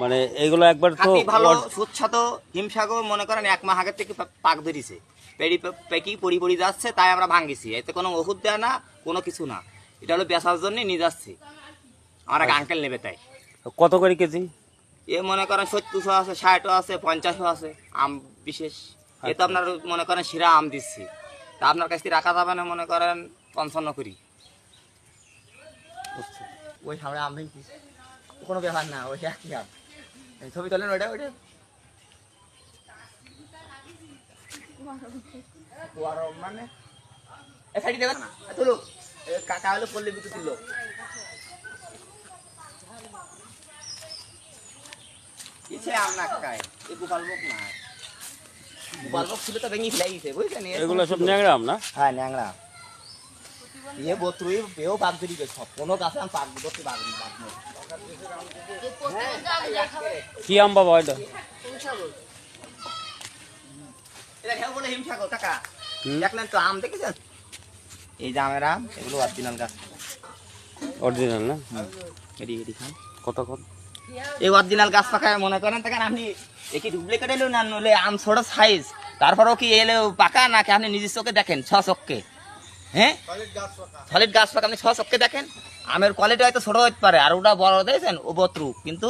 মানে এগুলো একবার তো ভালো সুচ্ছাত হিমসাগর মনে করেন 1 মাস আগের থেকে পাক ধরিছে, পেকি পরি পরি যাচ্ছে, তাই আমরা ভাঙিছি। এতে কোনো ওষুধ দেয় না, কোনো কিছু না, এটা হলো বেচার জন্য নিয়ে যাচ্ছি। আমার এক আঙ্কেল নেবে তাই। কত করে কেজি? এ মনে করেন 70 আছে, 60 আছে, 50 আছে আম বিশেষ। এ তো আপনার মনে করেন শিরা আম দিচ্ছি, তা আপনার কাছ থেকে রাখা যাবে না মনে করেন 55 করি। ওই সামনে আম ভেঙছি, কোনো ব্যাপার না, ওই একই আম। ছবি তোলেন ওইটা ওইটা মানে সাইডে দেবেন না, তুলো কাকা হলো পল্লী বিদ্যুৎ লোক। ইচ্ছে আম না কাকায়, এ গোপালভোগ না, গোপালভোগ ছিল তো ভেঙে ফেলে গেছে বুঝছেন। এগুলো সব ন্যাংরা আম না? হ্যাঁ ন্যাংরা ইয়ে বত্রুই এও পাক ধরি গেছে, সব কোনো গাছে আম পাক ধরতে পারবে না। কি আম বাবা এটা? এটা খেয়ে বলে হিমসাগর কাকা, দেখলেন তো আম দেখেছেন? এই যে আমের আম, এগুলো অরিজিনাল গাছ। অরিজিনাল না? এডি এডি খান কত কত? এই অরিজিনাল গাছ পাকায় মনে করেন তখন আপনি একই ডুপ্লিকেট এলেও না, নলে আম ছোট সাইজ, তারপরেও কি এলে পাকা নাকি আপনি নিজের চোখে দেখেন 6 চোখে? হ্যাঁ সলিড গাছ পাকা আপনি 6 চোখে দেখেন। আমের কোয়ালিটি হয়তো ছোট হতে পারে, আর ওটা বড় দিয়েছেন ও বত্রু, কিন্তু